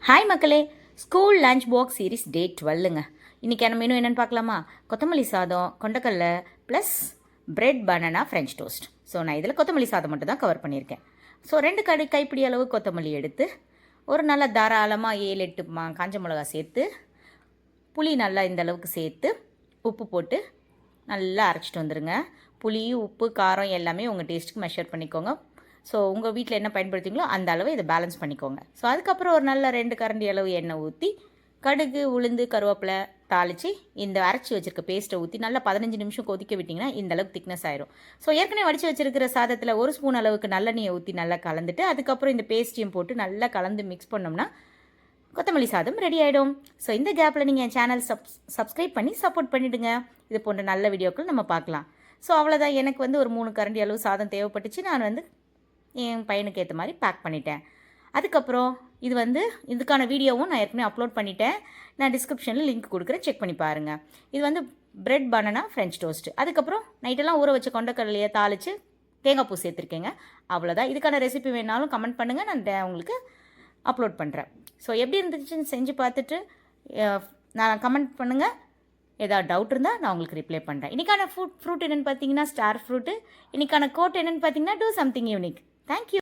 Hi மக்களே, school lunch box series டே 12ங்க. இன்றைக்கான menu என்னென்னு பார்க்கலாமா? கொத்தமல்லி சாதம், கொண்டக்கடலை plus bread banana French toast. So நான் இதில் கொத்தமல்லி சாதம் மட்டும் தான் கவர் பண்ணியிருக்கேன். ஸோ 2 கைப்பிடி அளவு கொத்தமல்லி எடுத்து ஒரு நல்ல தாராளமாக 7-8 காஞ்ச மிளகா சேர்த்து புளி நல்லா இந்த அளவுக்கு சேர்த்து உப்பு போட்டு நல்லா அரைச்சிட்டு வந்துடுங்க. புளி, உப்பு, காரம் எல்லாமே உங்கள் டேஸ்ட்டுக்கு மெஷர் பண்ணிக்கோங்க. ஸோ உங்கள் வீட்டில் என்ன பயன்படுத்திங்களோ அந்த அளவு இதை பேலன்ஸ் பண்ணிக்கோங்க. ஸோ அதுக்கப்புறம் ஒரு நல்ல 2 கரண்டி அளவு எண்ணெய் ஊற்றி கடுகு, உளுந்து, கருவேப்பிலை தாளித்து இந்த அரைச்சி வச்சுருக்க பேஸ்ட்டை ஊற்றி நல்லா 15 நிமிஷம் கொதிக்க விட்டிங்கன்னா இந்த அளவுக்கு திக்னஸ் ஆயிரும். ஸோ ஏற்கனவே வடித்து வச்சுருக்கிற சாதத்தில் 1 ஸ்பூன் அளவுக்கு நல்லெண்ணெயை ஊற்றி நல்லா கலந்துட்டு அதுக்கப்புறம் இந்த பேஸ்ட்டையும் போட்டு நல்லா கலந்து மிக்ஸ் பண்ணோம்னா கொத்தமல்லி சாதம் ரெடி ஆகிடும். ஸோ இந்த கேப்பில் நீங்கள் என் சேனல் சப்ஸ்கிரைப் பண்ணி சப்போர்ட் பண்ணிவிடுங்க. இது போன்ற நல்ல வீடியோக்கள் நம்ம பார்க்கலாம். ஸோ அவ்வளோதான். எனக்கு ஒரு 3 கரண்டி அளவு சாதம் தேவைப்பட்டுச்சு. நான் என் பையனுக்கு ஏற்ற மாதிரி பேக் பண்ணிட்டேன். அதுக்கப்புறம் இதுக்கான வீடியோவும் நான் ஏற்கனவே அப்லோட் பண்ணிட்டேன். நான் டிஸ்கிரிப்ஷனில் லிங்க் கொடுக்குறேன், செக் பண்ணி பாருங்கள். இது பிரெட் பனானா ஃப்ரெஞ்ச் டோஸ்ட். அதுக்கப்புறம் நைட்டெல்லாம் ஊற வச்ச கொண்டக்கடலையை தாளித்து தேங்காய் பூ சேர்த்துருக்கேங்க. அவ்வளோதான். இதுக்கான ரெசிபி வேணாலும் கமெண்ட் பண்ணுங்கள், நான் உங்களுக்கு அப்லோட் பண்ணுறேன். ஸோ எப்படி இருந்துச்சுன்னு செஞ்சு பார்த்துட்டு நான் கமெண்ட் பண்ணுங்கள். ஏதாவது டவுட் இருந்தால் நான் உங்களுக்கு ரிப்ளை பண்ணுறேன். இன்றைக்கான ஃப்ரூட் என்னென்னு பார்த்தீங்கன்னா ஸ்டார் ஃப்ரூட்டு. இன்றைக்கான கோட் என்னென்னு பார்த்தீங்கன்னா டூ சம்திங் யூனிக். தேங்க்யூ.